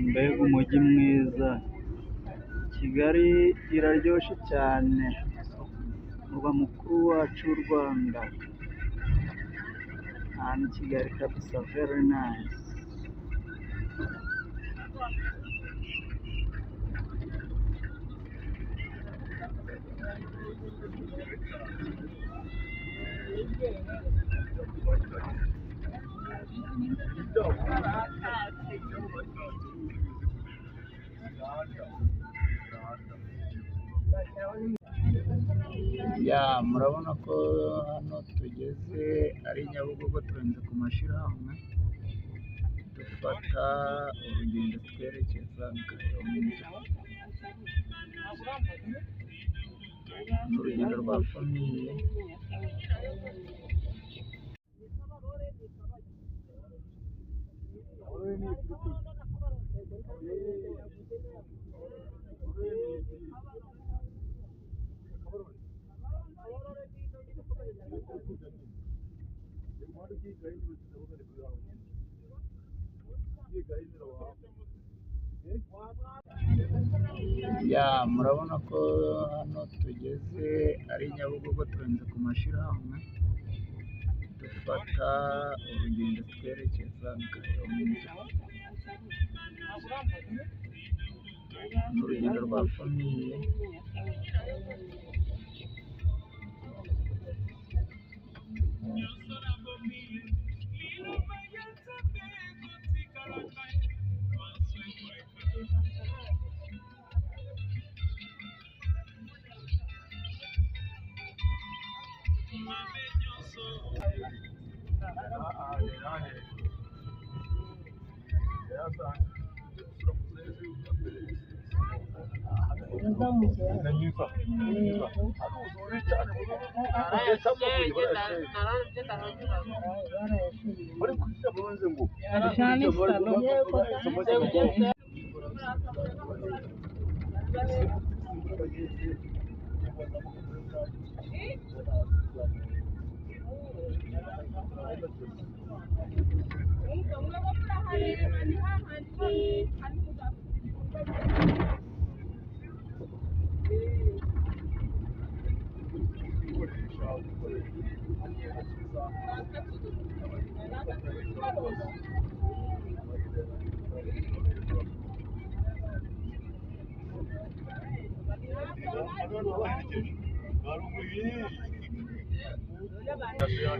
Mbega umujyi mwiza, Kigali iraryoshye cyane, umurwa mukuru wacu w'u Rwanda. Aha ni Kigali kabisa, very nice. Murabona ko hano tugeze ari Nyabugogo, turenze ku mashyirahamwe, dufata urugendo twerekeza Kayonza. Ni urugendo rwa famiye. Murabona ko hano tugeze ari Nyabugogo, turenze ku mashyirahamwe, dufata urugendo twerekeza Kayonza. Ni urugendo rwa famiye.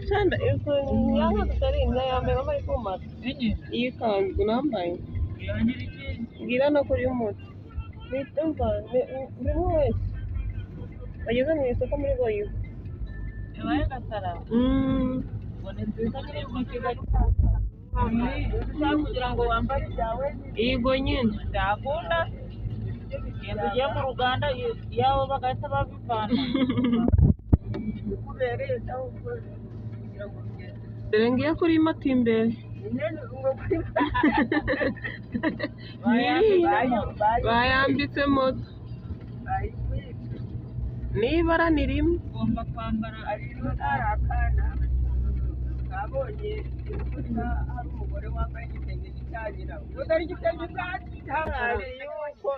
Cyane izo nyanga tutarinda yambaye bari kumata iyi kanzu nambaye ngira no kuri moto nitumva buri wese ageze mu isoko muri Goyo yabaye gatara bone nziza kiri mu Kigali kugira ngo wambare byawe igo nyine ndakunda yendo je mu Ruganda yawo bagahita babivana kubereye tawo ngiye kuri moto imbere bayambitse moto n'ibara ni rimwe. ugomba kwambara ari akana kabonye imbuga hari umugore wambaye igitenge gitangira utari igitenge cyatangare yuko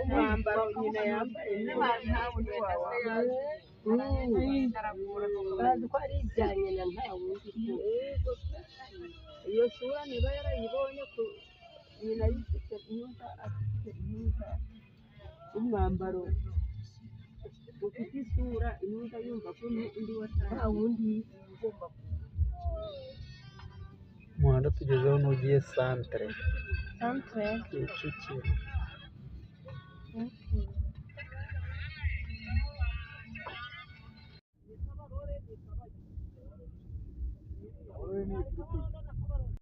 umwambaro nyina yambaye nta wundi wawe bazi ko ari ibya nyina nta wundi. Iyo sura niba yarayibonye ko nyina yifite imyenda afite imyenda umwambaro ufite isura imyenda yumva ko undi nta wundi ugomba. Umuhanda tugezeho n'ugiye santere Kicukiro.